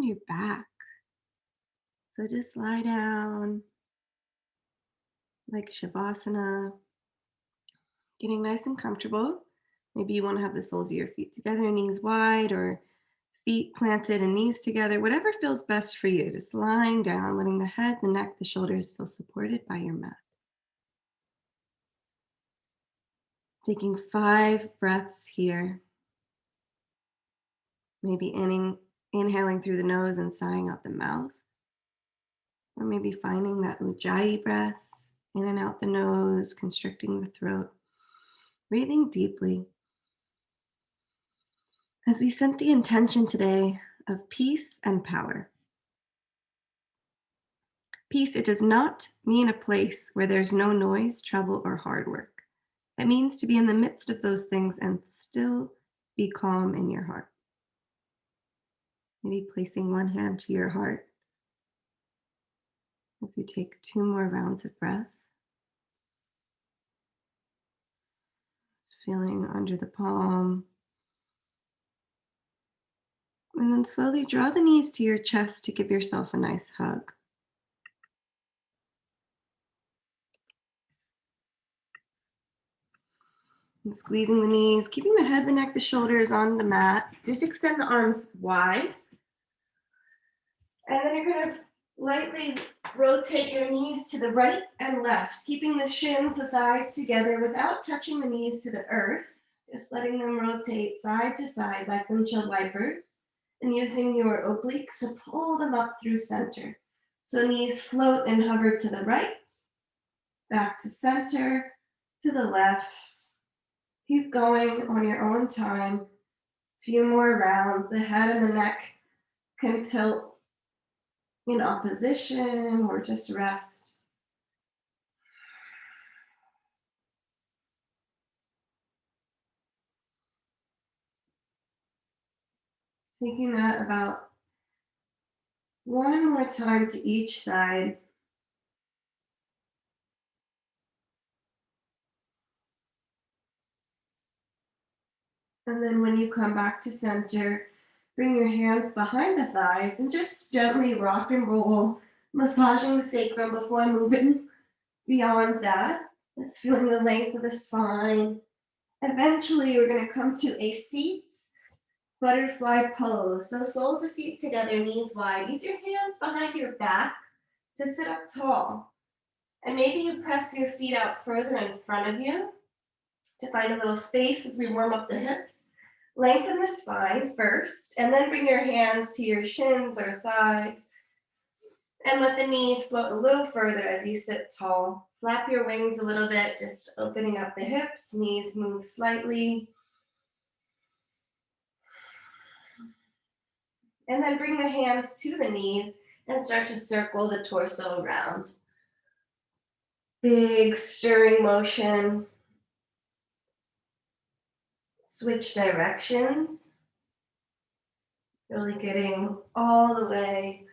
your back. So just lie down like Shavasana, getting nice and comfortable. Maybe you want to have the soles of your feet together, knees wide, or feet planted and knees together, whatever feels best for you. Just lying down, letting the head, the neck, the shoulders feel supported by your mat. Taking 5 breaths here. Maybe inhaling through the nose and sighing out the mouth. Or maybe finding that ujjayi breath, in and out the nose, constricting the throat. Breathing deeply. As we set the intention today of peace and power. Peace, it does not mean a place where there's no noise, trouble, or hard work. It means to be in the midst of those things and still be calm in your heart. Maybe placing one hand to your heart as you take 2 more rounds of breath. Feeling under the palm. And then slowly draw the knees to your chest to give yourself a nice hug. And squeezing the knees, keeping the head, the neck, the shoulders on the mat. Just extend the arms wide. And then you're going to lightly rotate your knees to the right and left, keeping the shins, the thighs together without touching the knees to the earth. Just letting them rotate side to side like windshield wipers. And using your obliques to pull them up through center. So knees float and hover to the right, back to center, to the left. Keep going on your own time. A few more rounds. The head and the neck can tilt in opposition or just rest. Taking that about 1 more time to each side. And then when you come back to center, bring your hands behind the thighs and just gently rock and roll, massaging the sacrum before moving beyond that. Just feeling the length of the spine. Eventually, we're going to come to a seat butterfly pose. So soles of feet together, knees wide. Use your hands behind your back to sit up tall. And maybe you press your feet out further in front of you to find a little space as we warm up the hips. Lengthen the spine first, and then bring your hands to your shins or thighs. And let the knees float a little further as you sit tall. Flap your wings a little bit, just opening up the hips. Knees move slightly. And then bring the hands to the knees and start to circle the torso around. Big stirring motion. Switch directions. Really getting all the way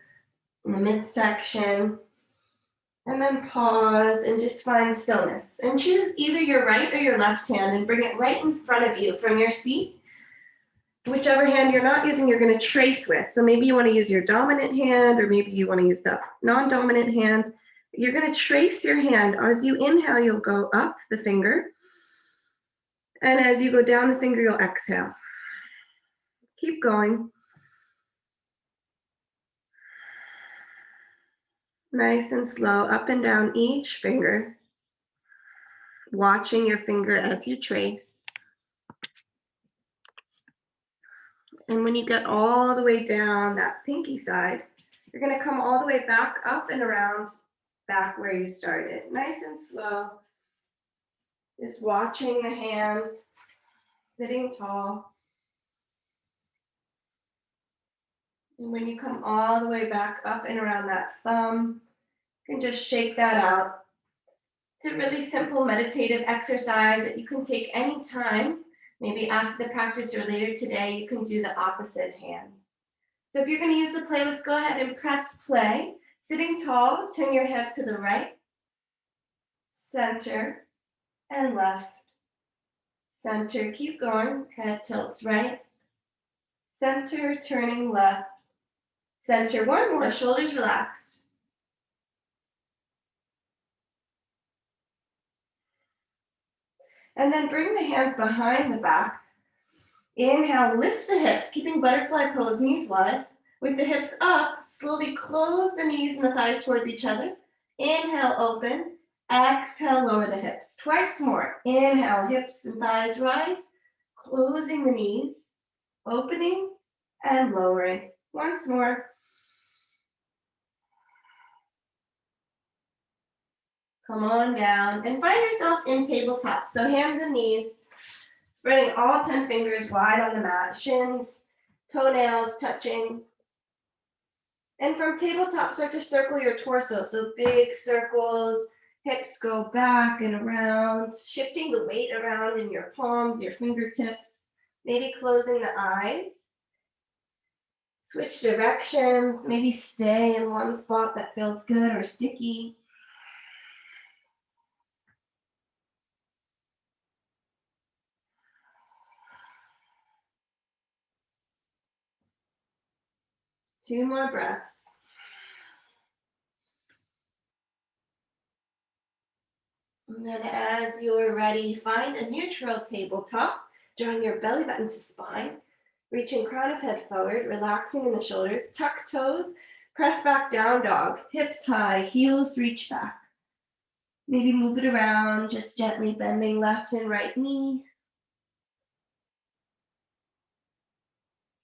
in the midsection. And then pause and just find stillness. And choose either your right or your left hand and bring it right in front of you from your seat. Whichever hand you're not using, you're going to trace with. So maybe you want to use your dominant hand, or maybe you want to use the non-dominant hand. You're going to trace your hand. As you inhale, you'll go up the finger. And as you go down the finger, you'll exhale. Keep going. Nice and slow, up and down each finger. Watching your finger as you trace. And when you get all the way down that pinky side, you're going to come all the way back up and around back where you started. Nice and slow. Just watching the hands, sitting tall. And when you come all the way back up and around that thumb, you can just shake that out. It's a really simple meditative exercise that you can take anytime. Maybe after the practice or later today, you can do the opposite hand. So if you're going to use the playlist, go ahead and press play. Sitting tall, turn your head to the right, center, and left. Center, keep going. Head tilts right. Center, turning left. Center one more, shoulders relaxed. And then bring the hands behind the back. Inhale, lift the hips, keeping butterfly pose, knees wide. With the hips up, slowly close the knees and the thighs towards each other. Inhale, open. Exhale, lower the hips. Twice more. Inhale, hips and thighs rise. Closing the knees, opening and lowering. Once more. Come on down and find yourself in tabletop. So hands and knees, spreading all 10 fingers wide on the mat, shins, toenails touching. And from tabletop, start to circle your torso. So big circles, hips go back and around, shifting the weight around in your palms, your fingertips, maybe closing the eyes. Switch directions, maybe stay in one spot that feels good or sticky. Two more breaths. And then as you're ready, find a neutral tabletop, drawing your belly button to spine, reaching crown of head forward, relaxing in the shoulders, tuck toes, press back down dog, hips high, heels reach back. Maybe move it around, just gently bending left and right knee.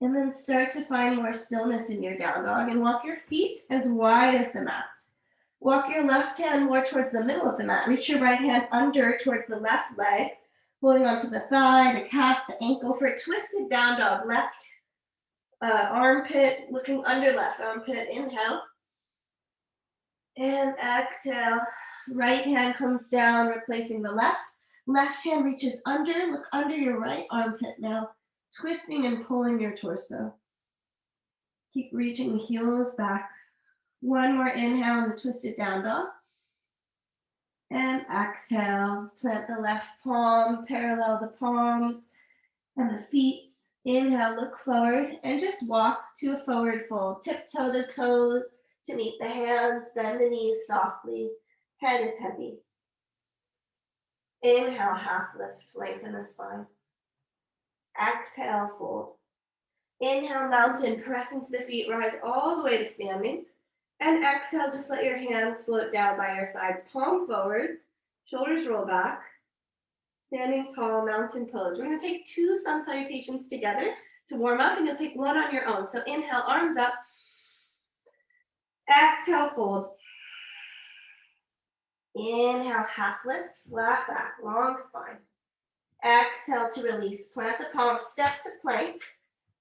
And then start to find more stillness in your down dog and walk your feet as wide as the mat. Walk your left hand more towards the middle of the mat. Reach your right hand under towards the left leg, holding onto the thigh, the calf, the ankle for a twisted down dog. Left armpit, looking under left armpit. Inhale. And exhale. Right hand comes down, replacing the left. Left hand reaches under. Look under your right armpit now. Twisting and pulling your torso. Keep reaching the heels back. One more inhale in the twisted down dog. And exhale, plant the left palm, parallel the palms and the feet. Inhale, look forward and just walk to a forward fold. Tiptoe the toes to meet the hands, bend the knees softly. Head is heavy. Inhale, half lift, lengthen the spine. Exhale, fold. Inhale, mountain, press into the feet, rise all the way to standing. And exhale, just let your hands float down by your sides, palm forward, shoulders roll back. Standing tall, mountain pose. We're going to take 2 sun salutations together to warm up, and you'll take one on your own. So inhale, arms up. Exhale, fold. Inhale, half lift, flat back, long spine. Exhale to release. Plant the palms, step to plank.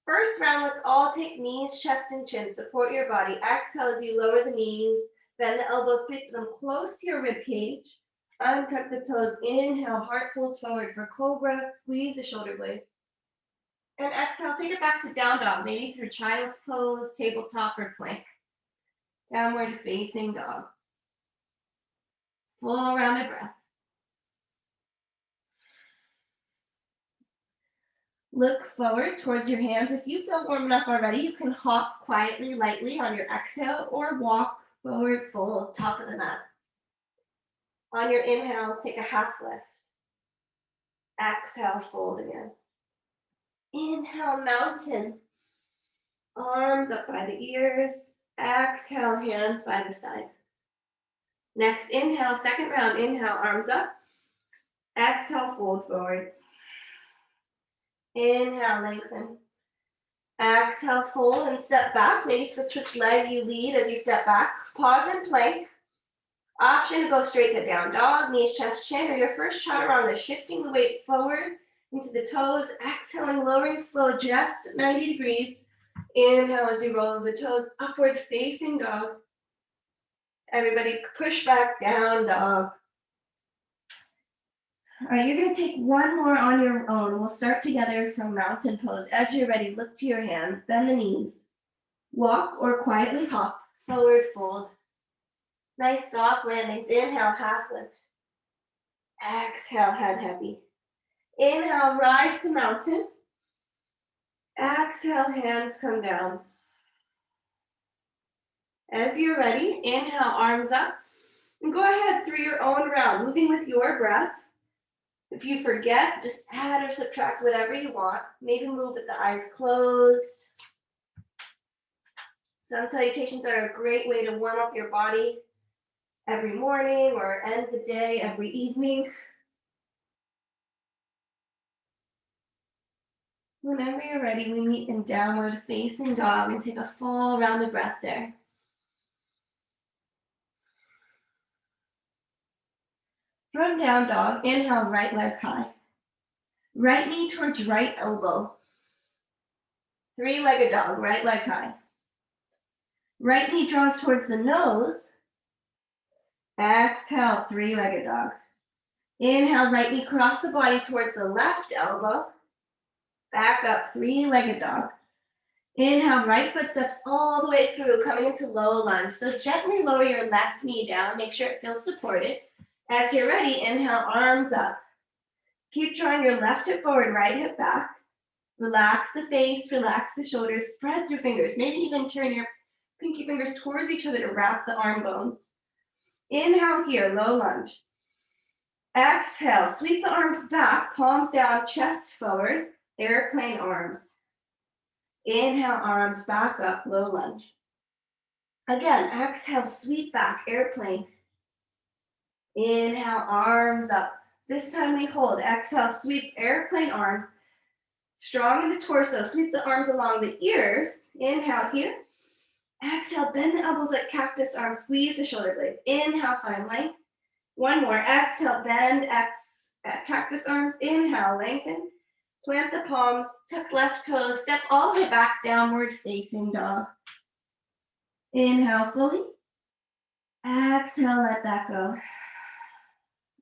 First round, let's all take knees, chest, and chin. Support your body. Exhale as you lower the knees. Bend the elbows, pick them close to your rib cage. Untuck the toes. Inhale, heart pulls forward for cobra. Squeeze the shoulder blades. And exhale, take it back to down dog, maybe through child's pose, tabletop, or plank. Downward facing dog. Full rounded breath. Look forward towards your hands. If you feel warm enough already, you can hop quietly, lightly on your exhale or walk forward, fold, top of the mat. On your inhale, take a half lift. Exhale, fold again. Inhale, mountain. Arms up by the ears. Exhale, hands by the side. Next, inhale, second round. Inhale, arms up. Exhale, fold forward. Inhale, lengthen. Exhale, fold and step back. Maybe switch which leg you lead as you step back. Pause and plank. Option to go straight to down dog, knees, chest, chin, or your first chaturanga, shifting the weight forward into the toes. Exhaling, lowering slow, just 90 degrees. Inhale as you roll the toes, upward facing dog. Everybody push back, down dog. All right, you're going to take one more on your own. We'll start together from mountain pose. As you're ready, look to your hands, bend the knees. Walk or quietly hop, forward fold. Nice soft landings. Inhale, half lift. Exhale, head heavy. Inhale, rise to mountain. Exhale, hands come down. As you're ready, inhale, arms up. And go ahead through your own round, moving with your breath. If you forget, just add or subtract whatever you want. Maybe move with the eyes closed. Sun salutations are a great way to warm up your body every morning or end the day every evening. Whenever you're ready, we meet in downward facing dog and take a full round of breath there. From down dog, inhale, right leg high. Right knee towards right elbow. Three-legged dog, right leg high. Right knee draws towards the nose. Exhale, three-legged dog. Inhale, right knee cross the body towards the left elbow. Back up, three-legged dog. Inhale, right foot steps all the way through, coming into low lunge. So gently lower your left knee down, make sure it feels supported. As you're ready, inhale, arms up. Keep drawing your left hip forward, right hip back. Relax the face, relax the shoulders, spread your fingers. Maybe even turn your pinky fingers towards each other to wrap the arm bones. Inhale here, low lunge. Exhale, sweep the arms back, palms down, chest forward, airplane arms. Inhale, arms back up, low lunge. Again, exhale, sweep back, airplane. Inhale, arms up. This time we hold. Exhale, sweep, airplane arms. Strong in the torso, sweep the arms along the ears. Inhale here. Exhale, bend the elbows like cactus arms, squeeze the shoulder blades. Inhale, find length. One more, exhale, bend, cactus arms. Inhale, lengthen. Plant the palms, tuck left toes, step all the way back, downward facing dog. Inhale fully. Exhale, let that go.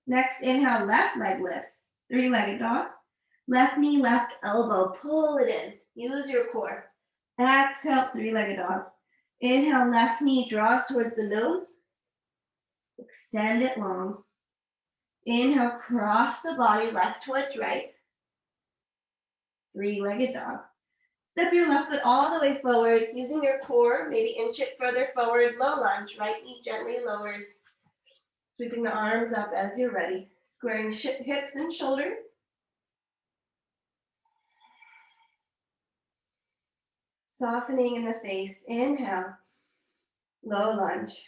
Next, inhale, left leg lifts. Three-legged dog. Left knee, left elbow, pull it in. Use your core. Exhale, three-legged dog. Inhale, left knee draws towards the nose. Extend it long. Inhale, cross the body, left towards right. Three-legged dog. Step your left foot all the way forward, using your core, maybe inch it further forward, low lunge, right knee gently lowers. Sweeping the arms up as you're ready. Squaring hips and shoulders. Softening in the face, inhale, low lunge.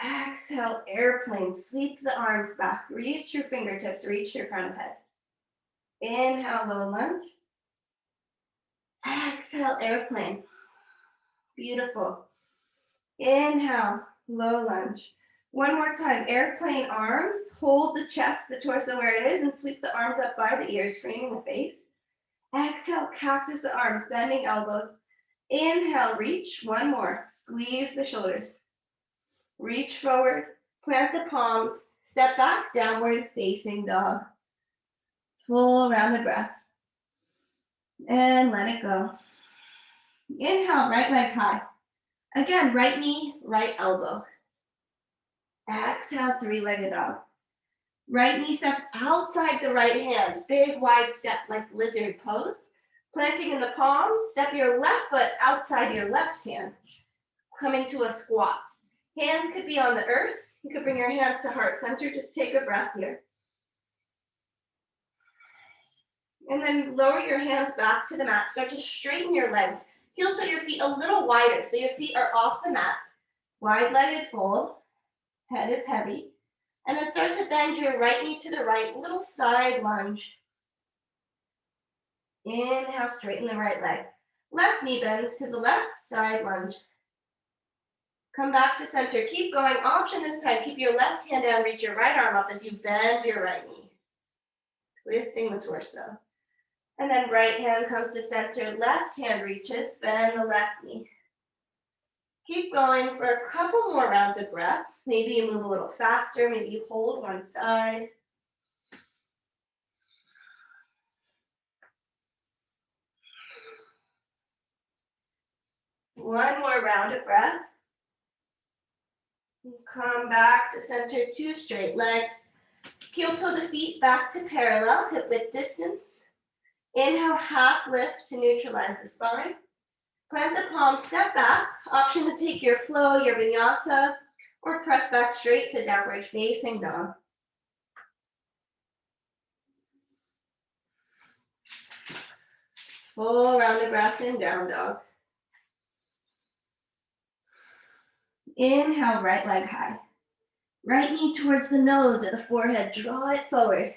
Exhale, airplane, sweep the arms back, reach your fingertips, reach your crown of head. Inhale, low lunge. Exhale, airplane. Beautiful. Inhale, low lunge. One more time, airplane arms, hold the chest, the torso where it is, and sweep the arms up by the ears, framing the face. Exhale, cactus the arms, bending elbows. Inhale, reach, one more, squeeze the shoulders. Reach forward, plant the palms, step back, downward facing dog. Full round of breath. And let it go. Inhale, right leg high. Again, right knee, right elbow. Exhale, three-legged dog. Right knee steps outside the right hand. Big wide step like lizard pose. Planting in the palms, step your left foot outside your left hand. Coming to a squat. Hands could be on the earth. You could bring your hands to heart center. Just take a breath here. And then lower your hands back to the mat. Start to straighten your legs. Heel toe your feet a little wider so your feet are off the mat. Wide-legged fold. Head is heavy. And then start to bend your right knee to the right. Little side lunge. Inhale, straighten the right leg. Left knee bends to the left, side lunge. Come back to center. Keep going. Option this time. Keep your left hand down. Reach your right arm up as you bend your right knee. Twisting the torso. And then right hand comes to center. Left hand reaches. Bend the left knee. Keep going for a couple more rounds of breath. Maybe you move a little faster. Maybe you hold one side. One more round of breath. Come back to center, two straight legs. Heel toe the feet back to parallel, hip width distance. Inhale, half lift to neutralize the spine. Plant the palms, step back. Option to take your flow, your vinyasa, or press back straight to downward facing dog. Full round of breath in down dog. Inhale, right leg high. Right knee towards the nose or the forehead, draw it forward.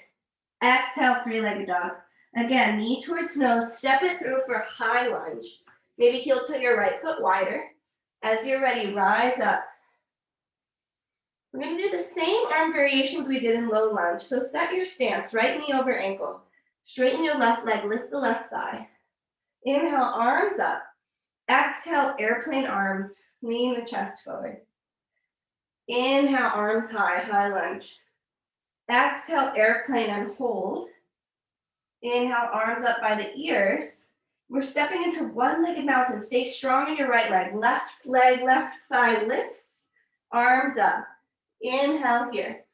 Exhale, three-legged dog. Again, knee towards nose, step it through for a high lunge. Maybe heel to your right foot wider. As you're ready, rise up. We're gonna do the same arm variations we did in low lunge. So set your stance, right knee over ankle. Straighten your left leg, lift the left thigh. Inhale, arms up. Exhale, airplane arms, lean the chest forward. Inhale, arms high, high lunge. Exhale, airplane and hold. Inhale, arms up by the ears. We're stepping into one-legged mountain. Stay strong in your right leg. Left leg, left thigh lifts. Arms up. Inhale here.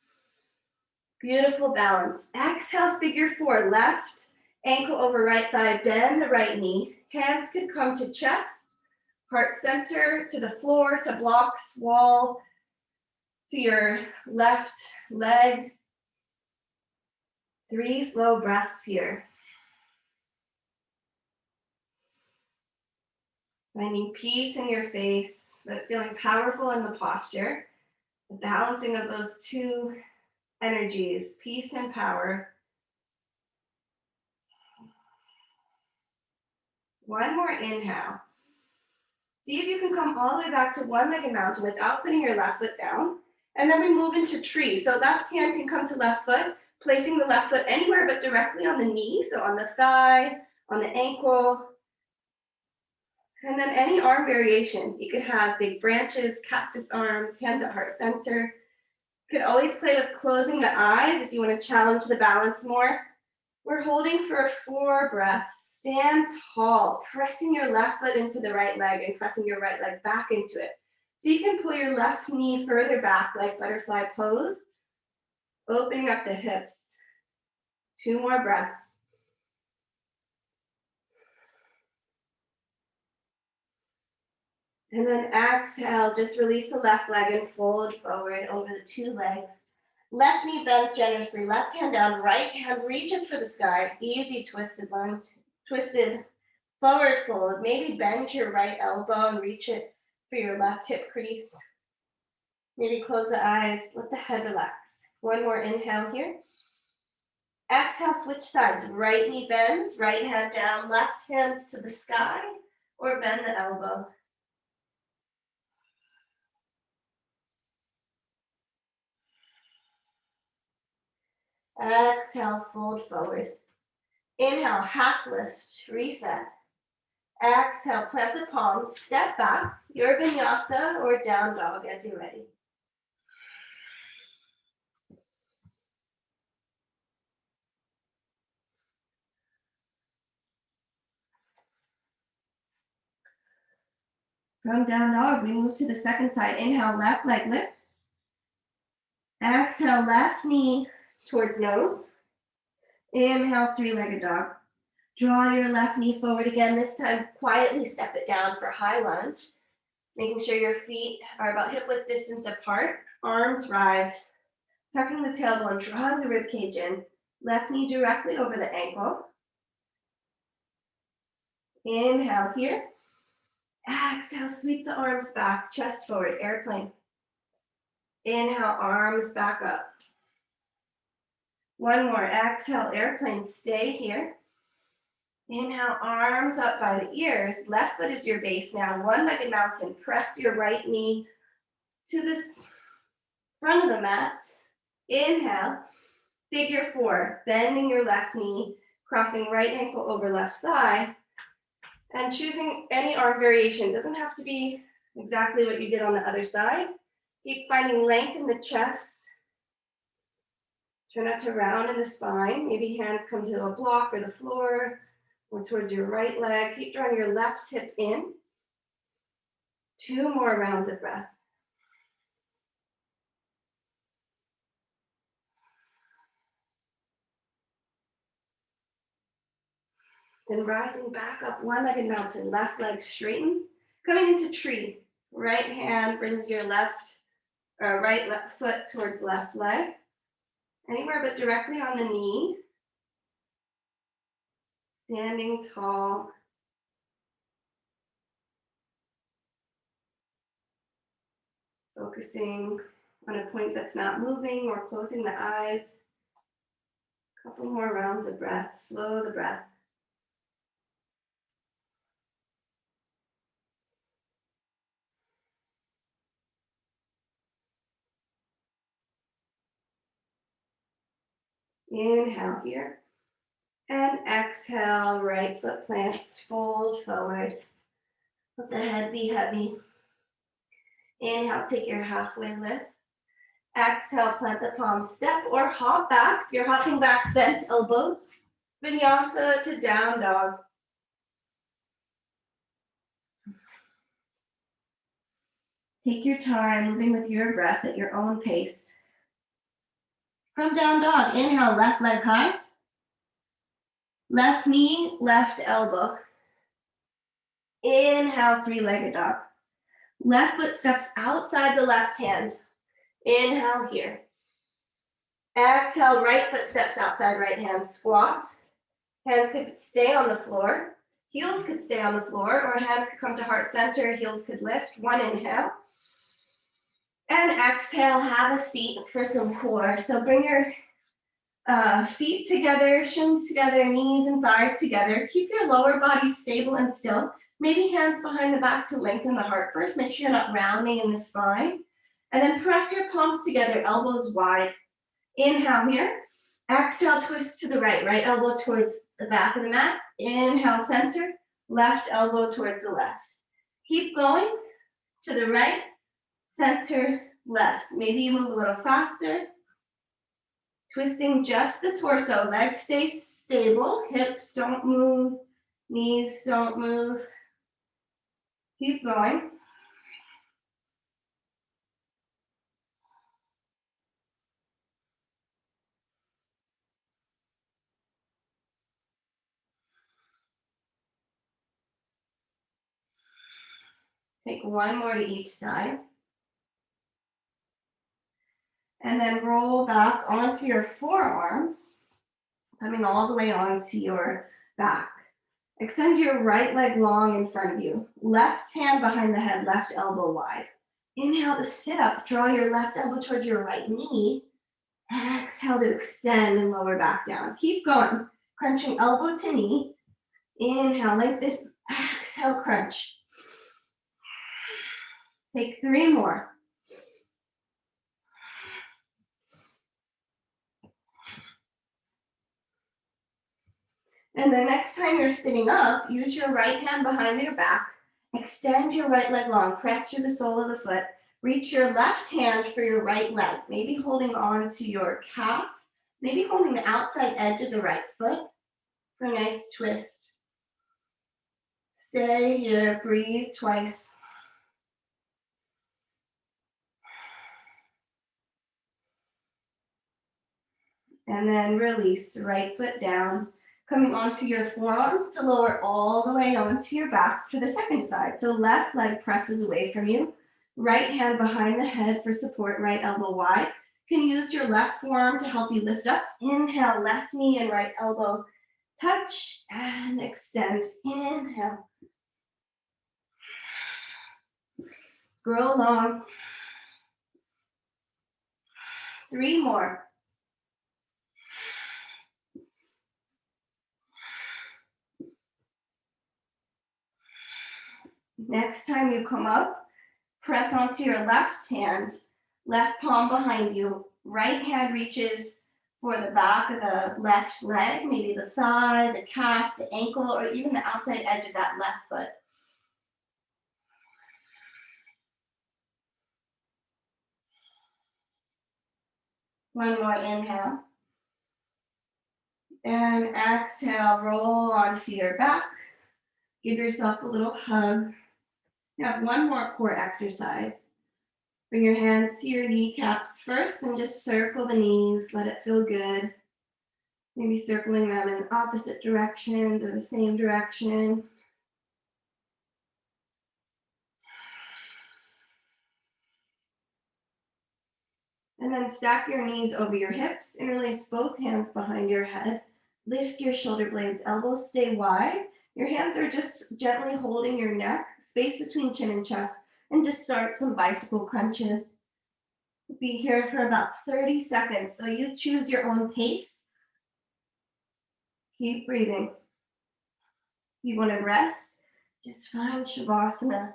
Beautiful balance. Exhale, figure four. Left ankle over right thigh. Bend the right knee. Hands could come to chest. Heart center, to the floor, to blocks, wall, to your left leg. 3 slow breaths here. Finding peace in your face, but feeling powerful in the posture. The balancing of those two energies, peace and power. One more inhale. See if you can come all the way back to one-legged mountain without putting your left foot down. And then we move into tree. So left hand can come to left foot, placing the left foot anywhere but directly on the knee. So on the thigh, on the ankle. And then any arm variation. You could have big branches, cactus arms, hands at heart center. You could always play with closing the eyes if you want to challenge the balance more. We're holding for 4 breaths. Stand tall, pressing your left foot into the right leg and pressing your right leg back into it. So you can pull your left knee further back like butterfly pose, opening up the hips. 2 more breaths. And then exhale, just release the left leg and fold forward over the 2 legs. Left knee bends generously, left hand down, right hand reaches for the sky. Easy twisted lunge, twisted forward fold. Maybe bend your right elbow and reach it for your left hip crease. Maybe close the eyes, let the head relax. 1 more inhale here. Exhale, switch sides. Right knee bends, right hand down, left hand to the sky, or bend the elbow. Exhale, fold forward. Inhale, half lift, reset. Exhale, plant the palms, step back, your vinyasa or down dog as you're ready. From down dog, we move to the second side. Inhale, left leg lifts. Exhale, left knee towards nose. Inhale, 3-legged dog. Draw your left knee forward again. This time, quietly step it down for high lunge. Making sure your feet are about hip width distance apart. Arms rise. Tucking the tailbone, drawing the rib cage in. Left knee directly over the ankle. Inhale here. Exhale, sweep the arms back, chest forward, airplane. Inhale, arms back up. 1 more, exhale, airplane, stay here. Inhale, arms up by the ears. Left foot is your base now. One-legged mountain, press your right knee to the front of the mat. Inhale, figure 4, bending your left knee, crossing right ankle over left thigh. And choosing any arm variation. Doesn't have to be exactly what you did on the other side. Keep finding length in the chest. Try not to round in the spine. Maybe hands come to a block or the floor or towards your right leg. Keep drawing your left hip in. 2 more rounds of breath. Then rising back up, one-legged mountain, left leg straightens. Coming into tree, right hand brings your right left foot towards left leg. Anywhere but directly on the knee. Standing tall. Focusing on a point that's not moving or closing the eyes. Couple more rounds of breath. Slow the breath. Inhale here. And exhale, right foot plants, fold forward. Let the head be heavy. Inhale, take your halfway lift. Exhale, plant the palms, step or hop back. If you're hopping back, bent elbows. Vinyasa to down dog. Take your time, moving with your breath at your own pace. From down dog, inhale, left leg high. Left knee, left elbow. Inhale, three-legged dog. Left foot steps outside the left hand. Inhale here. Exhale, right foot steps outside right hand. Squat. Hands could stay on the floor. Heels could stay on the floor, or hands could come to heart center. Heels could lift. One inhale. And exhale, have a seat for some core. So bring your feet together, shins together, knees and thighs together. Keep your lower body stable and still. Maybe hands behind the back to lengthen the heart first. Make sure you're not rounding in the spine. And then press your palms together, elbows wide. Inhale here. Exhale, twist to the right. Right elbow towards the back of the mat. Inhale, center. Left elbow towards the left. Keep going to the right, center, left. Maybe you move a little faster. Twisting just the torso. Legs stay stable. Hips don't move. Knees don't move. Keep going. Take one more to each side. And then roll back onto your forearms, coming all the way onto your back. Extend your right leg long in front of you. Left hand behind the head, left elbow wide. Inhale to sit up. Draw your left elbow towards your right knee. Exhale to extend and lower back down. Keep going. Crunching elbow to knee. Inhale, lengthen. Exhale, crunch. Take three more. And the next time you're sitting up, use your right hand behind your back. Extend your right leg long. Press through the sole of the foot. Reach your left hand for your right leg. Maybe holding on to your calf. Maybe holding the outside edge of the right foot for a nice twist. Stay here. Breathe twice. And then release the right foot down. Coming onto your forearms to lower all the way onto your back for the second side. So left leg presses away from you. Right hand behind the head for support, right elbow wide. You can use your left forearm to help you lift up. Inhale, left knee and right elbow touch and extend. Inhale. Grow long. Three more. Next time you come up, press onto your left hand, left palm behind you. Right hand reaches for the back of the left leg, maybe the thigh, the calf, the ankle, or even the outside edge of that left foot. One more inhale. And exhale, roll onto your back. Give yourself a little hug. You have one more core exercise. Bring your hands to your kneecaps first and just circle the knees. Let it feel good. Maybe circling them in opposite directions or the same direction. And then stack your knees over your hips, interlace both hands behind your head. Lift your shoulder blades, elbows stay wide. Your hands are just gently holding your neck, space between chin and chest, and just start some bicycle crunches. Be here for about 30 seconds, so you choose your own pace. Keep breathing. If you want to rest, just find Shavasana.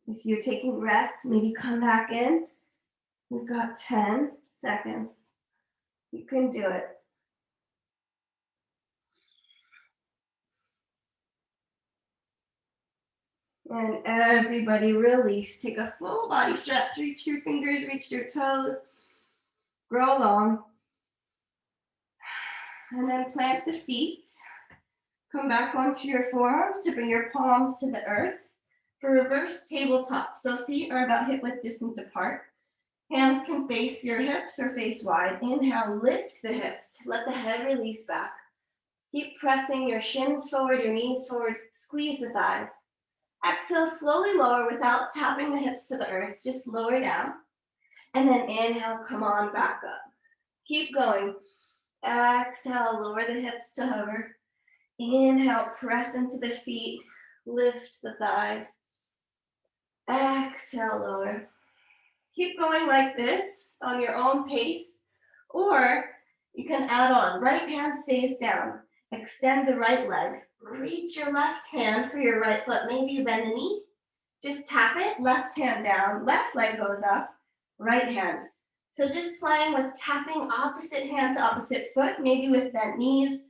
If you're taking rest, maybe come back in. We've got 10 seconds. You can do it. And everybody release. Take a full body stretch. Reach your fingers, reach your toes. Grow long. And then plant the feet. Come back onto your forearms to bring your palms to the earth. For reverse tabletop. So feet are about hip width distance apart. Hands can face your hips or face wide. Inhale, lift the hips. Let the head release back. Keep pressing your shins forward, your knees forward. Squeeze the thighs. Exhale, slowly lower without tapping the hips to the earth. Just lower down. And then inhale, come on back up. Keep going. Exhale, lower the hips to hover. Inhale, press into the feet. Lift the thighs. Exhale, lower. Keep going like this on your own pace. Or you can add on. Right hand stays down. Extend the right leg. Reach your left hand for your right foot. Maybe you bend the knee. Just tap it, left hand down, left leg goes up, right hand. So just playing with tapping opposite hand to opposite foot, maybe with bent knees,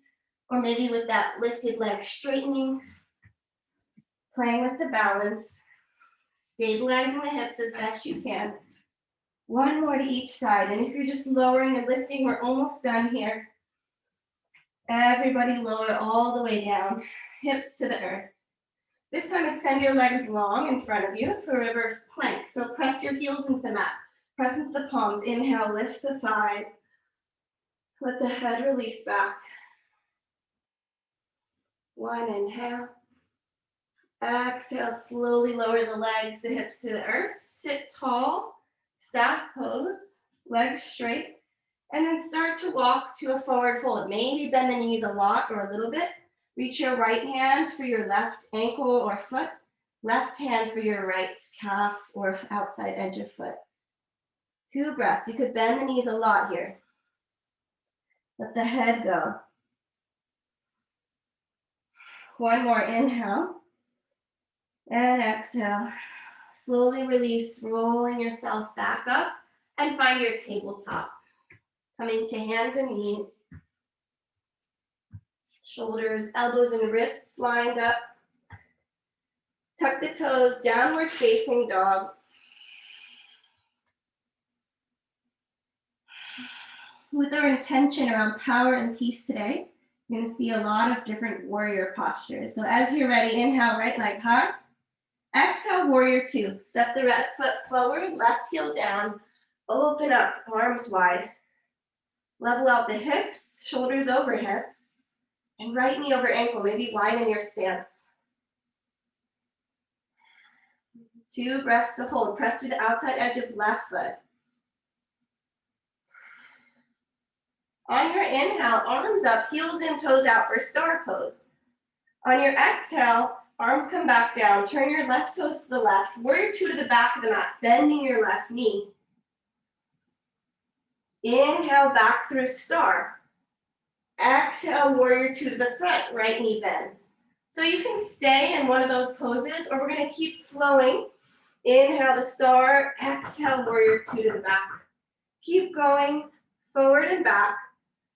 or maybe with that lifted leg straightening. Playing with the balance, stabilizing the hips as best you can. One more to each side. And if you're just lowering and lifting, we're almost done here. Everybody lower all the way down, hips to the earth. This time extend your legs long in front of you for reverse plank. So press your heels into the mat. Press into the palms. Inhale, lift the thighs. Let the head release back. One inhale. Exhale, slowly lower the legs, the hips to the earth. Sit tall, staff pose, legs straight. And then start to walk to a forward fold. Maybe bend the knees a lot or a little bit. Reach your right hand for your left ankle or foot. Left hand for your right calf or outside edge of foot. 2 breaths. You could bend the knees a lot here. Let the head go. One more inhale. And exhale. Slowly release, rolling yourself back up and find your tabletop. Coming to hands and knees. Shoulders, elbows, and wrists lined up. Tuck the toes, downward facing dog. With our intention around power and peace today, you're going to see a lot of different warrior postures. So as you're ready, inhale, right leg high. Exhale, warrior 2. Step the right foot forward, left heel down. Open up, arms wide. Level out the hips, shoulders over hips. And right knee over ankle, maybe widen your stance. 2 breaths to hold. Press to the outside edge of left foot. On your inhale, arms up, heels in, toes out for star pose. On your exhale, arms come back down. Turn your left toes to the left. Warrior 2 to the back of the mat, bending your left knee. Inhale, back through star. Exhale, warrior 2 to the front, right knee bends. So you can stay in one of those poses, or we're going to keep flowing. Inhale to star, exhale, warrior 2 to the back. Keep going, forward and back.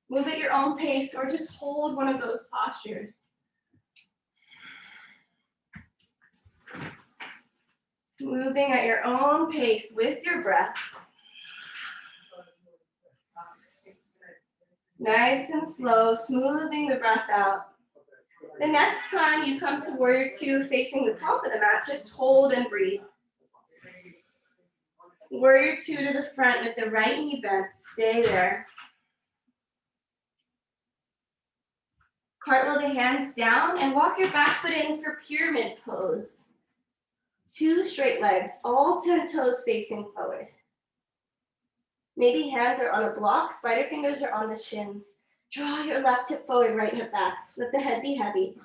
Move at your own pace, or just hold one of those postures. Moving at your own pace with your breath. Nice and slow, smoothing the breath out. The next time you come to warrior two facing the top of the mat, just hold and breathe. Warrior two to the front with the right knee bent. Stay there. Cartwheel the hands down and walk your back foot in for pyramid pose. 2 straight legs, all 10 toes facing forward. Maybe hands are on a block, spider fingers are on the shins. Draw your left hip forward, right hip back. Let the head be heavy.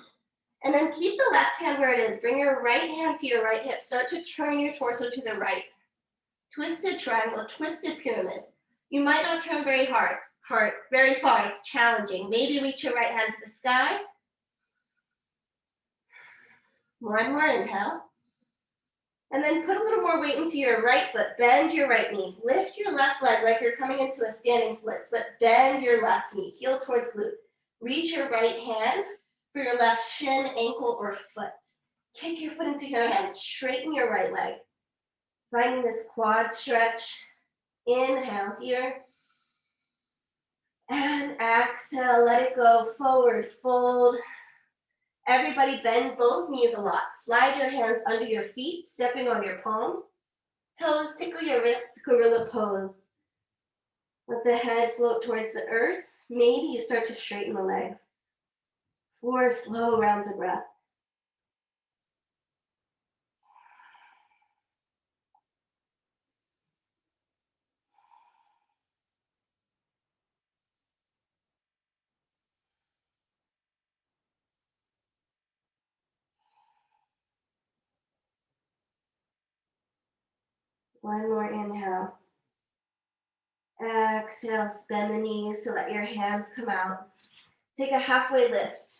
And then keep the left hand where it is. Bring your right hand to your right hip. Start to turn your torso to the right. Twisted triangle, twisted pyramid. You might not turn very hard, very far. It's challenging. Maybe reach your right hand to the sky. One more inhale. And then put a little more weight into your right foot. Bend your right knee. Lift your left leg like you're coming into a standing splits, but bend your left knee. Heel towards glute. Reach your right hand for your left shin, ankle, or foot. Kick your foot into your hand. Straighten your right leg. Finding this quad stretch. Inhale here. And exhale, let it go. Forward fold. Everybody bend both knees a lot. Slide your hands under your feet, stepping on your palms. Toes tickle your wrists, gorilla pose. Let the head float towards the earth. Maybe you start to straighten the legs. 4 slow rounds of breath. One more inhale. Exhale, bend the knees to let your hands come out. Take a halfway lift.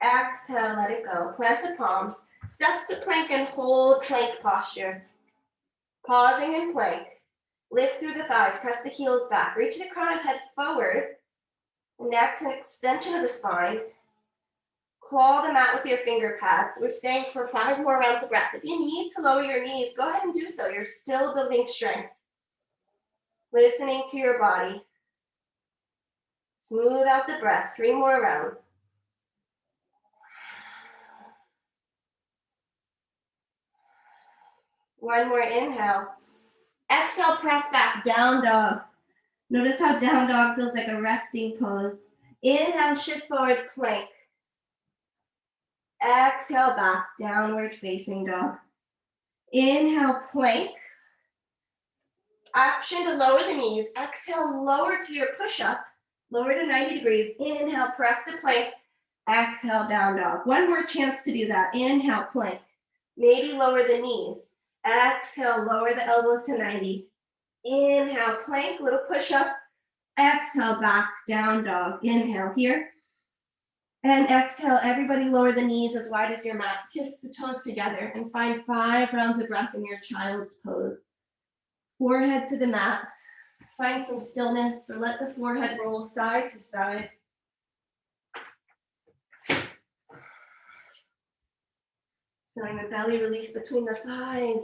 Exhale, let it go. Plant the palms. Step to plank and hold plank posture. Pausing in plank. Lift through the thighs, press the heels back. Reach the crown of head forward. Next, an extension of the spine. Claw the mat with your finger pads. We're staying for 5 more rounds of breath. If you need to lower your knees, go ahead and do so. You're still building strength. Listening to your body. Smooth out the breath. 3 more rounds. One more inhale. Exhale, press back, down dog. Notice how down dog feels like a resting pose. Inhale, shift forward, plank. Exhale, back, downward facing dog. Inhale, plank. Option to lower the knees. Exhale, lower to your push-up. Lower to 90 degrees. Inhale, press to plank. Exhale, down dog. One more chance to do that. Inhale, plank. Maybe lower the knees. Exhale, lower the elbows to 90. Inhale, plank, little push-up. Exhale, back, down dog. Inhale here. And exhale, everybody lower the knees as wide as your mat. Kiss the toes together and find 5 rounds of breath in your child's pose. Forehead to the mat. Find some stillness or let the forehead roll side to side. Feeling the belly release between the thighs.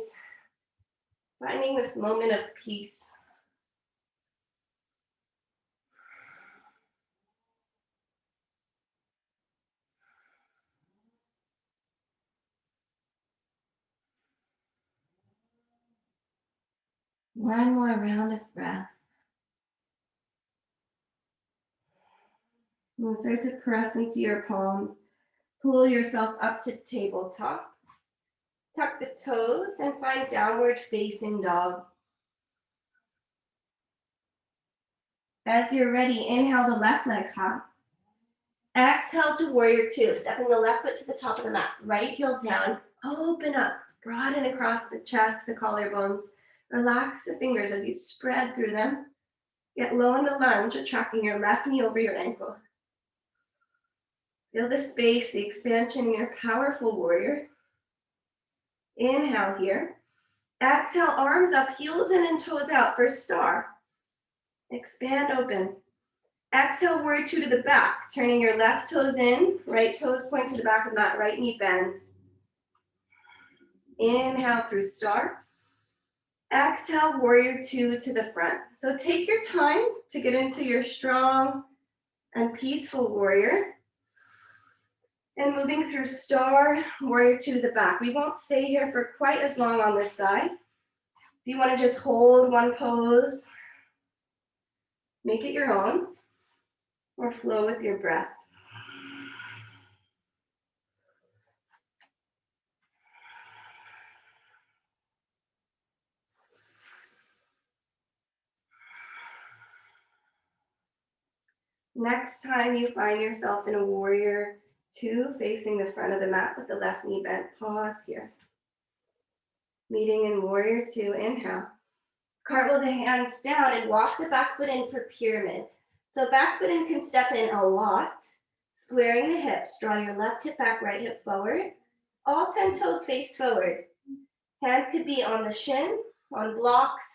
Finding this moment of peace. One more round of breath. And start to press into your palms. Pull yourself up to tabletop. Tuck the toes and find downward facing dog. As you're ready, inhale the left leg hop. Exhale to warrior two, stepping the left foot to the top of the mat. Right heel down, open up, broaden across the chest, the collarbones. Relax the fingers as you spread through them. Get low in the lunge, tracking your left knee over your ankle. Feel the space, the expansion in your powerful warrior. Inhale here. Exhale, arms up, heels in and toes out for star. Expand open. Exhale, warrior two to the back, turning your left toes in, right toes point to the back of the mat, right knee bends. Inhale through star. Exhale, warrior two to the front. So take your time to get into your strong and peaceful warrior. And moving through star, warrior two to the back. We won't stay here for quite as long on this side. If you want to just hold one pose, make it your own, or flow with your breath. Next time you find yourself in a warrior two, facing the front of the mat with the left knee bent, pause here. Meeting in warrior two, inhale. Cartwheel the hands down and walk the back foot in for pyramid. So back foot in can step in a lot. Squaring the hips, draw your left hip back, right hip forward. All 10 toes face forward. Hands could be on the shin, on blocks.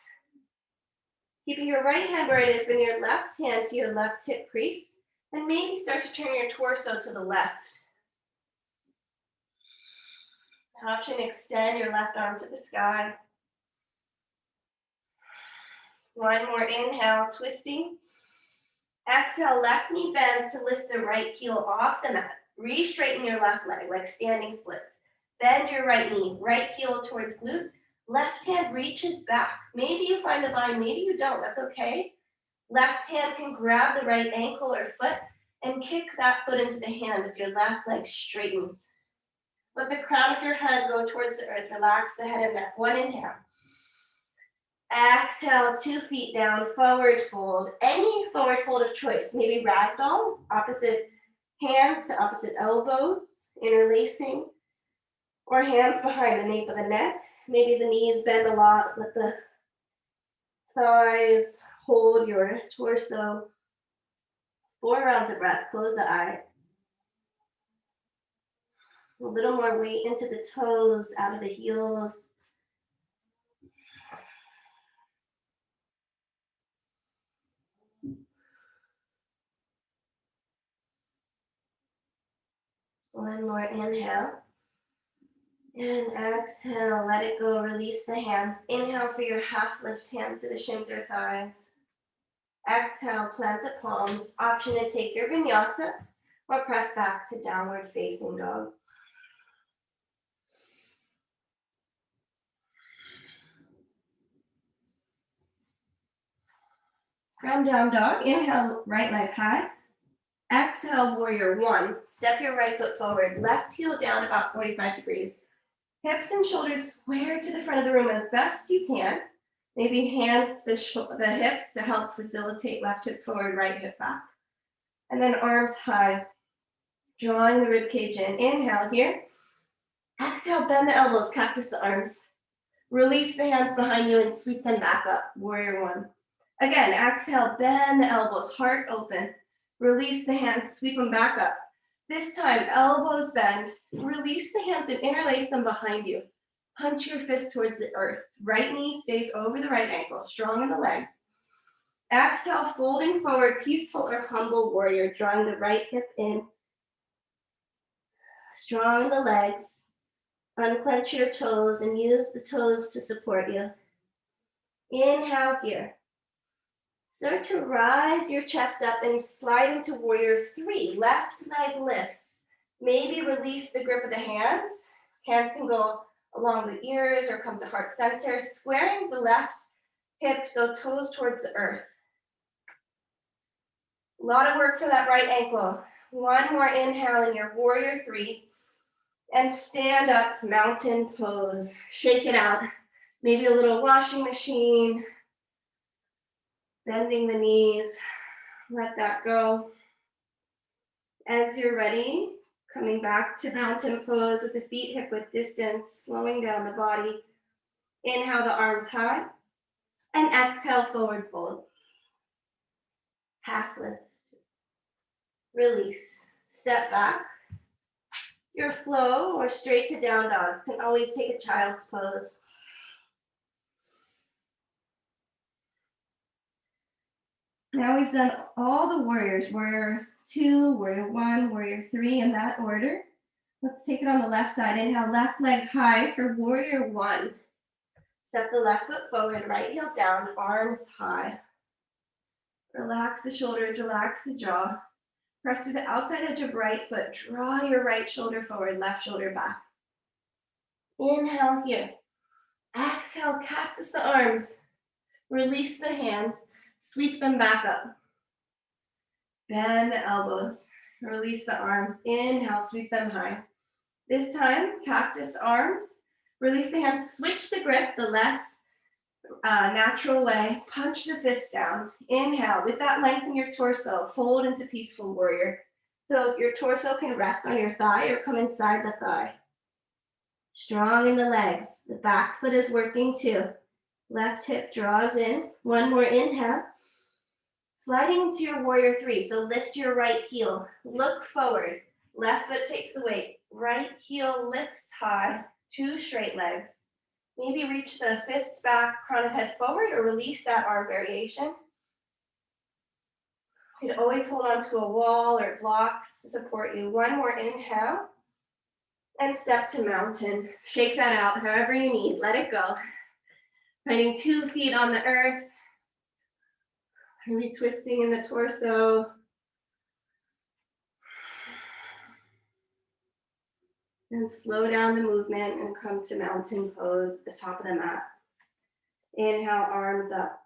Keeping your right hand where it is, bring your left hand to your left hip crease, and maybe start to turn your torso to the left. Option, extend your left arm to the sky. One more inhale, twisting. Exhale, left knee bends to lift the right heel off the mat. Re-straighten your left leg like standing splits. Bend your right knee, right heel towards glute. Left hand reaches back. Maybe you find the bind, maybe you don't, that's okay. Left hand can grab the right ankle or foot and kick that foot into the hand as your left leg straightens. Let the crown of your head go towards the earth. Relax the head and neck. One inhale. Exhale, 2 feet down, forward fold. Any forward fold of choice. Maybe ragdoll, opposite hands to opposite elbows, interlacing. Or hands behind the nape of the neck. Maybe the knees bend a lot. Let the thighs hold your torso. 4 rounds of breath. Close the eyes. A little more weight into the toes, out of the heels. One more inhale. And exhale, let it go, release the hands. Inhale for your half lift, hands to the shins or thighs. Exhale, plant the palms. Option to take your vinyasa or press back to downward facing dog. From down dog, inhale, right leg high. Exhale, warrior one. Step your right foot forward, left heel down about 45 degrees. Hips and shoulders square to the front of the room as best you can. Maybe hands the hips to help facilitate left hip forward, right hip back. And then arms high, drawing the rib cage in. Inhale here. Exhale, bend the elbows, cactus the arms. Release the hands behind you and sweep them back up, warrior one. Again, exhale, bend the elbows, heart open. Release the hands, sweep them back up. This time, elbows bend. Release the hands and interlace them behind you. Punch your fist towards the earth. Right knee stays over the right ankle, strong in the legs. Exhale, folding forward, peaceful or humble warrior, drawing the right hip in. Strong in the legs. Unclench your toes and use the toes to support you. Inhale here. Start to rise your chest up and slide into warrior three. Left leg lifts. Maybe release the grip of the hands. Hands can go along the ears or come to heart center, squaring the left hip so toes towards the earth. A lot of work for that right ankle. One more inhale in your warrior three. And stand up, mountain pose. Shake it out. Maybe a little washing machine. Bending the knees. Let that go. As you're ready, coming back to mountain pose with the feet hip width distance, slowing down the body. Inhale the arms high. And exhale, forward fold. Half lift. Release. Step back. Your flow or straight to down dog. Can always take a child's pose. Now we've done all the warriors. Warrior two, warrior one, warrior three in that order. Let's take it on the left side. Inhale, left leg high for warrior one. Step the left foot forward, right heel down, arms high. Relax the shoulders, relax the jaw. Press through the outside edge of right foot. Draw your right shoulder forward, left shoulder back. Inhale here. Exhale, cactus the arms. Release the hands. Sweep them back up. Bend the elbows. Release the arms. Inhale, sweep them high. This time, cactus arms. Release the hands. Switch the grip, the less natural way. Punch the fist down. Inhale. With that, lengthen your torso. Fold into peaceful warrior. So your torso can rest on your thigh or come inside the thigh. Strong in the legs. The back foot is working too. Left hip draws in. One more inhale. Sliding into your warrior three. So lift your right heel. Look forward. Left foot takes the weight. Right heel lifts high. Two straight legs. Maybe reach the fists back, crown of head forward, or release that arm variation. You can always hold on to a wall or blocks to support you. One more inhale. And step to mountain. Shake that out however you need. Let it go. Finding 2 feet on the earth. Really twisting in the torso. And slow down the movement and come to mountain pose at the top of the mat. Inhale, arms up.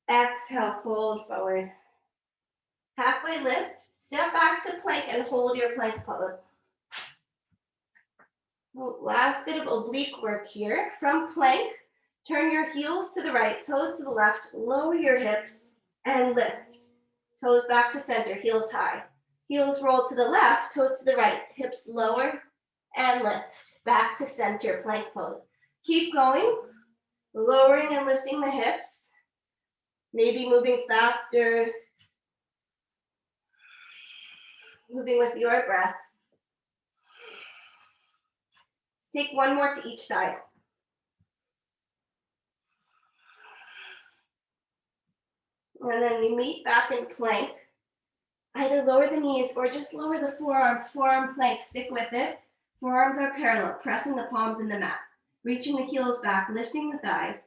Exhale, fold forward. Halfway lift, step back to plank and hold your plank pose. Last bit of oblique work here. From plank, turn your heels to the right, toes to the left, lower your hips and lift. Toes back to center, heels high. Heels roll to the left, toes to the right, hips lower and lift. Back to center, plank pose. Keep going, lowering and lifting the hips. Maybe moving faster, moving with your breath. Take one more to each side. And then we meet back in plank. Either lower the knees or just lower the forearms. Forearm plank, stick with it. Forearms are parallel, pressing the palms in the mat. Reaching the heels back, lifting the thighs.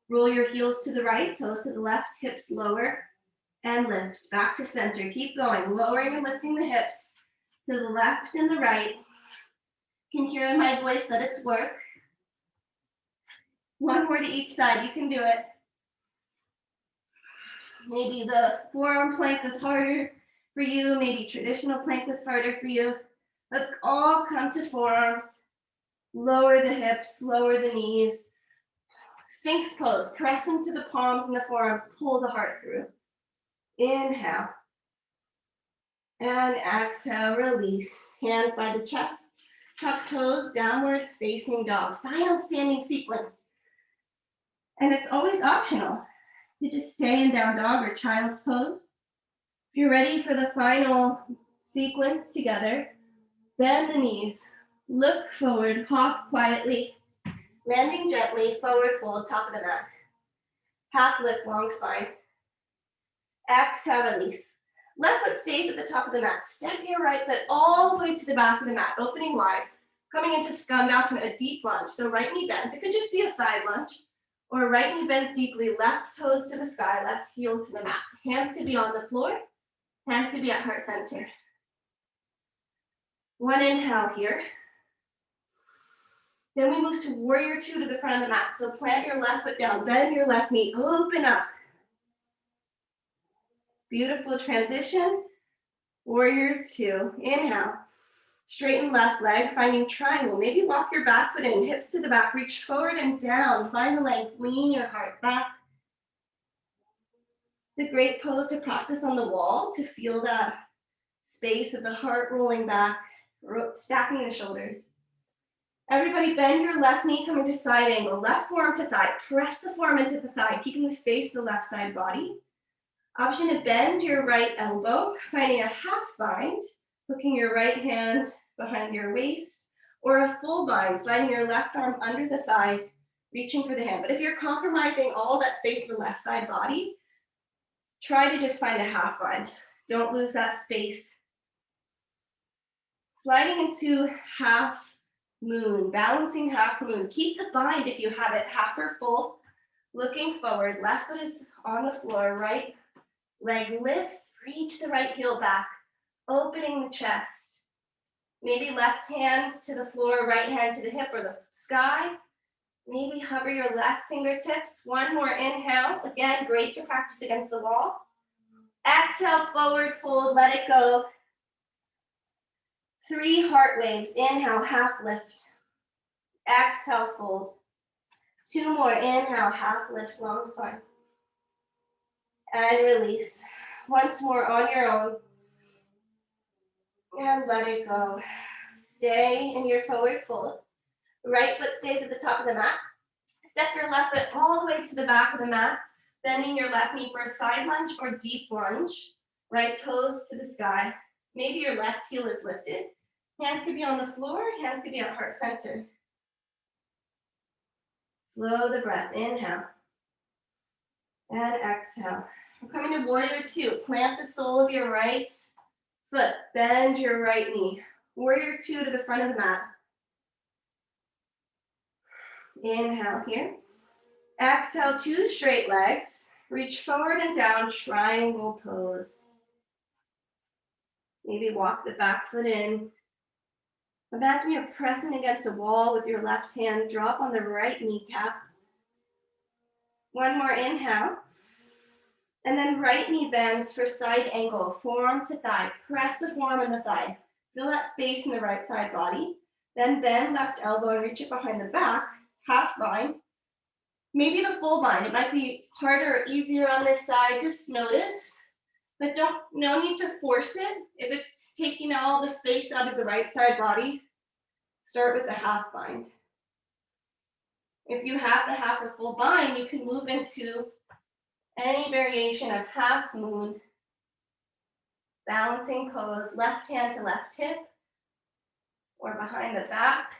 Roll your heels to the right, toes to the left, hips lower and lift. Back to center, keep going. Lowering and lifting the hips to the left and the right. You can hear in my voice that it's work. One more to each side, you can do it. Maybe the forearm plank is harder for you, maybe traditional plank was harder for you. Let's all come to forearms. Lower the hips, lower the knees. Sphinx pose, press into the palms and the forearms, pull the heart through. Inhale. And exhale, release. Hands by the chest. Tuck toes, downward facing dog. Final standing sequence. And it's always optional. You just stay in down dog or child's pose. If you're ready for the final sequence together, bend the knees, look forward, hop quietly, landing gently, forward fold, top of the mat. Half lift, long spine. Exhale, release. Left foot stays at the top of the mat. Step your right foot all the way to the back of the mat, opening wide, coming into Skandasana, a deep lunge. So right knee bends. It could just be a side lunge, or right knee bends deeply, left toes to the sky, left heel to the mat. Hands could be on the floor, hands could be at heart center. One inhale here. Then we move to warrior two to the front of the mat. So plant your left foot down, bend your left knee, open up. Beautiful transition. Warrior two. Inhale. Straighten left leg, finding triangle. Maybe walk your back foot in, hips to the back, reach forward and down. Find the length, lean your heart back. The great pose to practice on the wall, to feel that space of the heart rolling back, stacking the shoulders. Everybody bend your left knee, coming to side angle. Left forearm to thigh. Press the forearm into the thigh, keeping the space to the left side body. Option to bend your right elbow, finding a half bind, hooking your right hand behind your waist, or a full bind, sliding your left arm under the thigh, reaching for the hand. But if you're compromising all that space to the left side body, try to just find a half bind. Don't lose that space. Sliding into half moon, balancing half moon. Keep the bind if you have it, half or full. Looking forward, left foot is on the floor, right leg lifts, reach the right heel back. Opening the chest. Maybe left hand to the floor, right hand to the hip or the sky. Maybe hover your left fingertips. One more inhale. Again, great to practice against the wall. Exhale, forward fold, let it go. 3 heart waves. Inhale, half lift. Exhale, fold. 2 more. Inhale, half lift, long spine. And release. Once more on your own. And let it go. Stay in your forward fold. Right foot stays at the top of the mat. Step your left foot all the way to the back of the mat, bending your left knee for a side lunge or deep lunge. Right toes to the sky. Maybe your left heel is lifted. Hands could be on the floor, hands could be at heart center. Slow the breath. Inhale. And exhale. We're coming to warrior 2. Plant the sole of your right foot. Bend your right knee. Warrior 2 to the front of the mat. Inhale here. Exhale, 2 straight legs. Reach forward and down, triangle pose. Maybe walk the back foot in. Imagine you're pressing against a wall with your left hand. Drop on the right kneecap. One more inhale. And then right knee bends for side angle, forearm to thigh. Press the forearm and the thigh. Feel that space in the right side body. Then bend left elbow and reach it behind the back. Half bind. Maybe the full bind. It might be harder or easier on this side. Just notice. But no need to force it. If it's taking all the space out of the right side body, start with the half bind. If you have the half or full bind, you can move into any variation of half moon, balancing pose, left hand to left hip, or behind the back.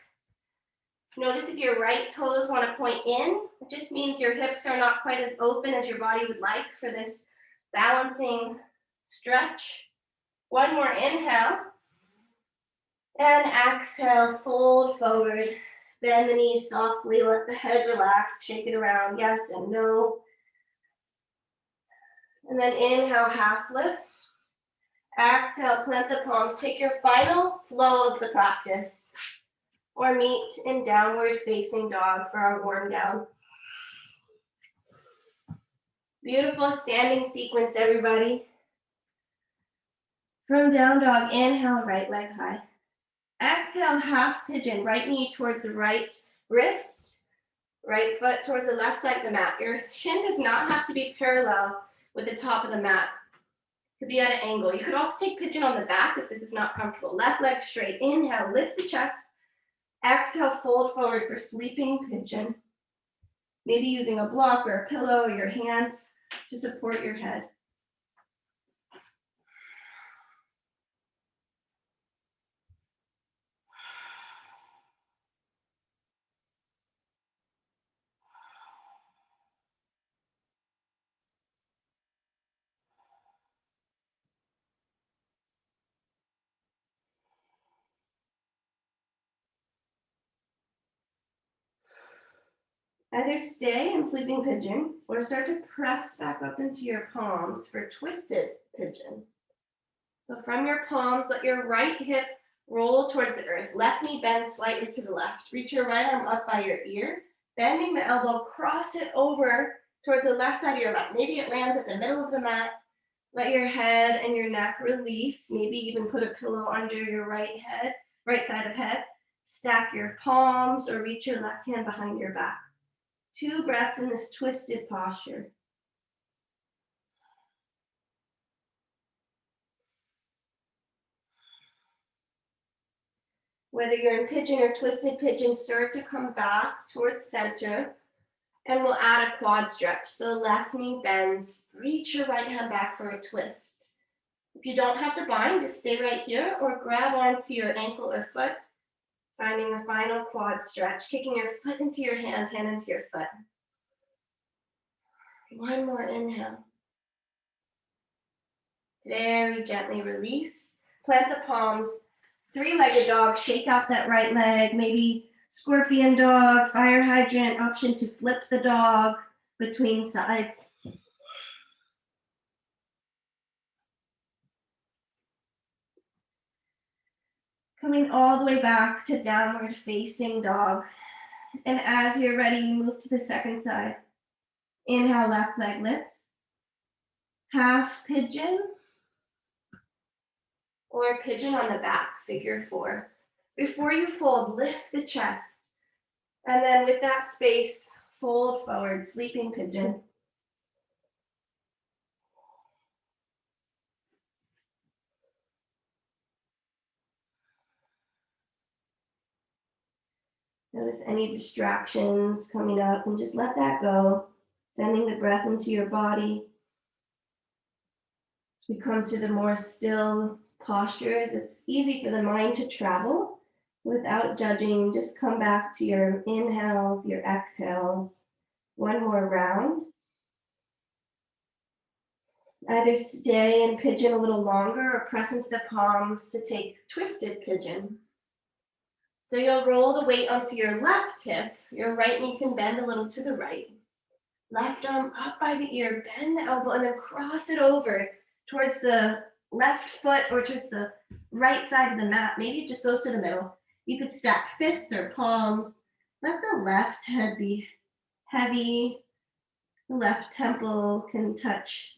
Notice if your right toes want to point in, it just means your hips are not quite as open as your body would like for this balancing stretch. One more inhale. And exhale, fold forward. Bend the knees softly, let the head relax, shake it around, yes and no. And then inhale, half lift. Exhale, plant the palms. Take your final flow of the practice. Or meet in downward facing dog for our warm down. Beautiful standing sequence, everybody. From down dog, inhale, right leg high. Exhale, half pigeon, right knee towards the right wrist, right foot towards the left side of the mat. Your shin does not have to be parallel with the top of the mat. It could be at an angle. You could also take pigeon on the back if this is not comfortable. Left leg straight. Inhale, lift the chest. Exhale, fold forward for sleeping pigeon. Maybe using a block or a pillow or your hands to support your head. Either stay in sleeping pigeon or start to press back up into your palms for twisted pigeon. So from your palms, let your right hip roll towards the earth. Left knee bends slightly to the left. Reach your right arm up by your ear. Bending the elbow, cross it over towards the left side of your mat. Maybe it lands at the middle of the mat. Let your head and your neck release. Maybe even put a pillow under your right side of head. Stack your palms or reach your left hand behind your back. 2 breaths in this twisted posture. Whether you're in pigeon or twisted pigeon, start to come back towards center, and we'll add a quad stretch. So left knee bends, reach your right hand back for a twist. If you don't have the bind, just stay right here or grab onto your ankle or foot, finding the final quad stretch, kicking your foot into your hand into your foot. One more inhale. Very gently release. Plant the palms. 3-legged dog, shake out that right leg, maybe scorpion dog, fire hydrant, option to flip the dog between sides. Coming all the way back to downward facing dog. And as you're ready, you move to the second side. Inhale, left leg lifts. Half pigeon or pigeon on the back, figure 4. Before you fold, lift the chest. And then with that space, fold forward, sleeping pigeon. Notice any distractions coming up and just let that go. Sending the breath into your body. As we come to the more still postures, it's easy for the mind to travel without judging. Just come back to your inhales, your exhales. One more round. Either stay in pigeon a little longer or press into the palms to take twisted pigeon. So you'll roll the weight onto your left hip. Your right knee can bend a little to the right. Left arm up by the ear, bend the elbow, and then cross it over towards the left foot or towards the right side of the mat. Maybe it just goes to the middle. You could stack fists or palms. Let the left head be heavy. The left temple can touch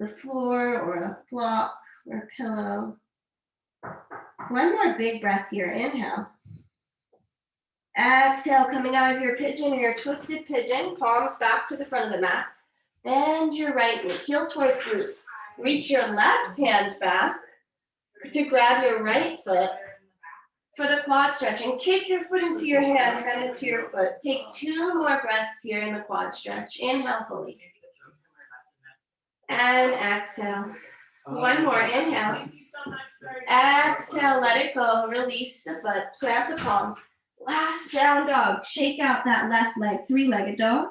the floor or a block or a pillow. One more big breath here. Inhale. Exhale, coming out of your pigeon or your twisted pigeon, palms back to the front of the mat. Bend your right knee, heel towards glute. Reach your left hand back to grab your right foot for the quad stretch and kick your foot into your hand, head into your foot. Take 2 more breaths here in the quad stretch. Inhale fully. And exhale. One more, inhale. Exhale, let it go. Release the foot, plant the palms. Last down dog. Shake out that left leg, 3-legged dog.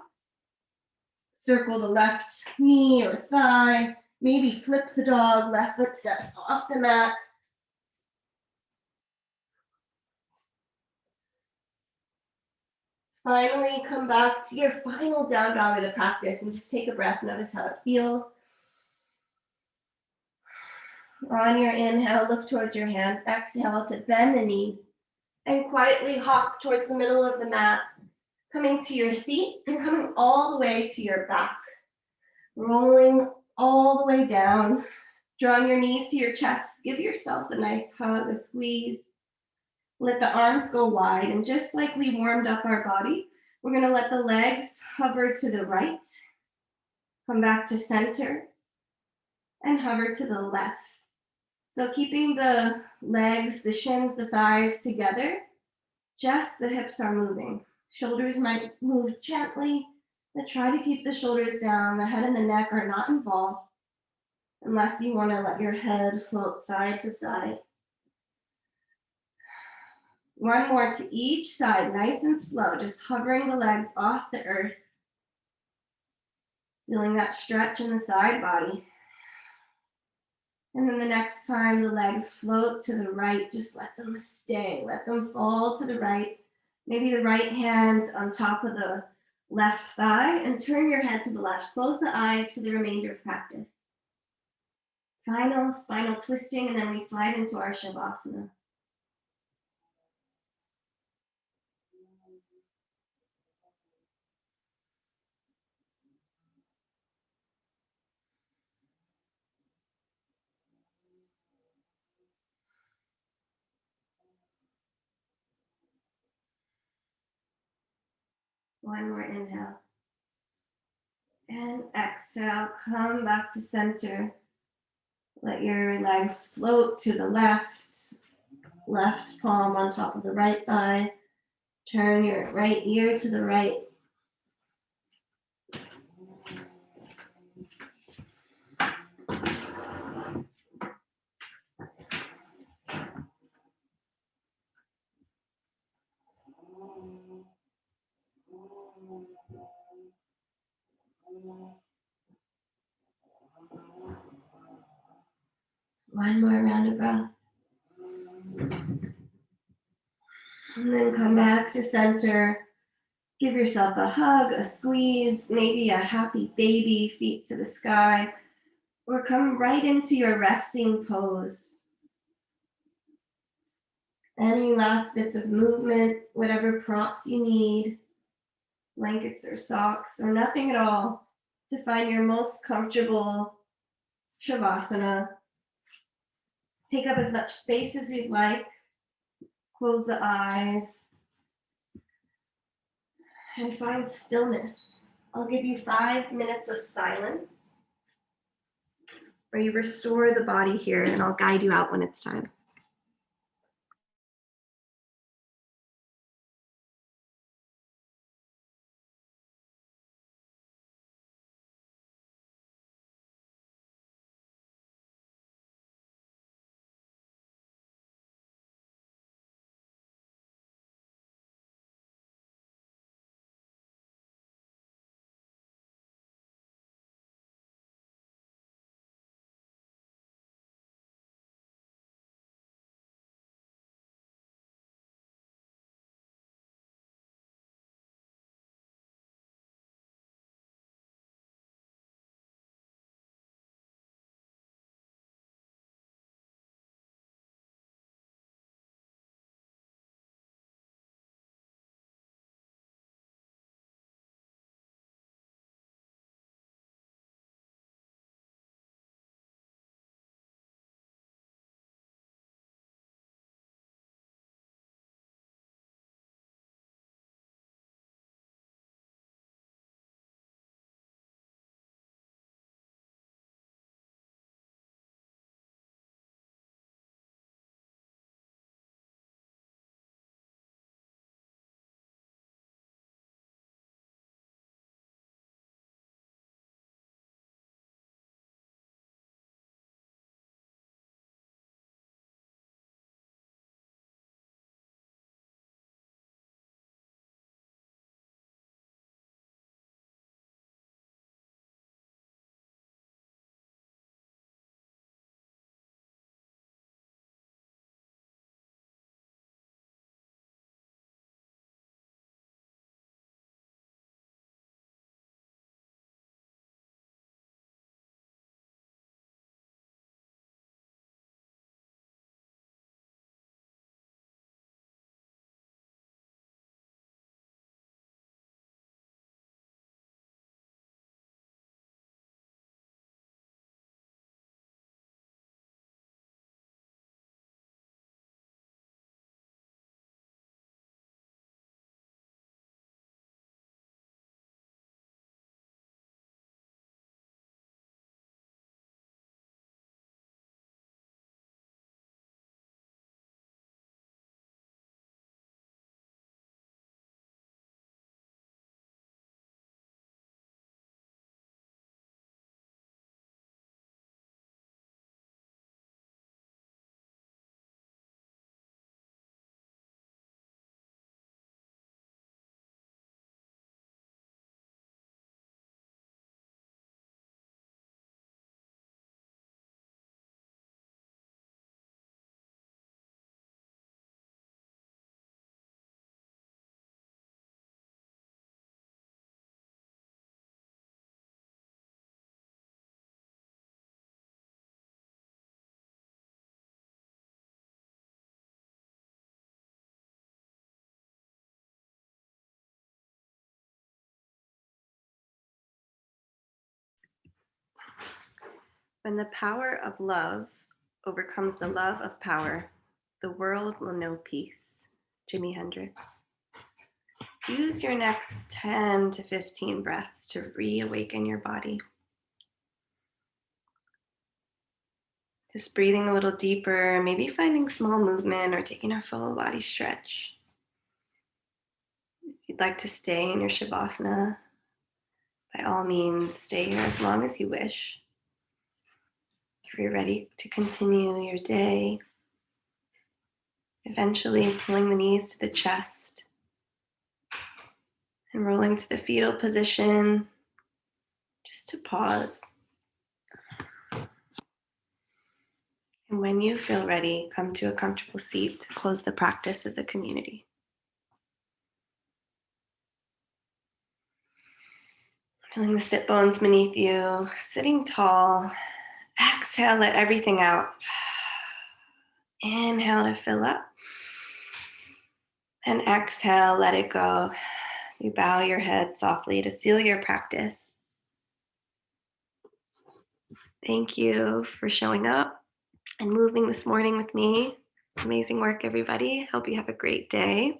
Circle the left knee or thigh. Maybe flip the dog, left foot steps off the mat. Finally, come back to your final down dog of the practice and just take a breath. Notice how it feels. On your inhale, look towards your hands. Exhale to bend the knees and quietly hop towards the middle of the mat, coming to your seat and coming all the way to your back. Rolling all the way down, drawing your knees to your chest. Give yourself a nice hug, a squeeze. Let the arms go wide, and just like we warmed up our body, we're gonna let the legs hover to the right, come back to center, and hover to the left. So keeping the legs, the shins, the thighs together, just the hips are moving. Shoulders might move gently, but try to keep the shoulders down. The head and the neck are not involved, unless you want to let your head float side to side. One more to each side, nice and slow, just hovering the legs off the earth. Feeling that stretch in the side body. And then the next time the legs float to the right, just let them stay. Let them fall to the right. Maybe the right hand on top of the left thigh, and turn your head to the left. Close the eyes for the remainder of practice. Final spinal twisting, and then we slide into our Shavasana. One more inhale. And exhale, come back to center. Let your legs float to the left. Left palm on top of the right thigh. Turn your right ear to the right. One more round of breath. And then come back to center. Give yourself a hug, a squeeze, maybe a happy baby, feet to the sky, or come right into your resting pose. Any last bits of movement, whatever props you need, blankets or socks or nothing at all, to find your most comfortable Shavasana. Take up as much space as you'd like. Close the eyes and find stillness. I'll give you 5 minutes of silence where you restore the body here, and I'll guide you out when it's time. When the power of love overcomes the love of power, the world will know peace. Jimi Hendrix. Use your next 10 to 15 breaths to reawaken your body. Just breathing a little deeper, maybe finding small movement or taking a full body stretch. If you'd like to stay in your Shavasana, by all means, stay here as long as you wish. If you're ready to continue your day, eventually pulling the knees to the chest and rolling to the fetal position, just to pause. And when you feel ready, come to a comfortable seat to close the practice as a community. Feeling the sit bones beneath you, sitting tall. Exhale, let everything out. Inhale to fill up. And exhale, let it go. So you bow your head softly to seal your practice. Thank you for showing up and moving this morning with me. Amazing work, everybody. Hope you have a great day.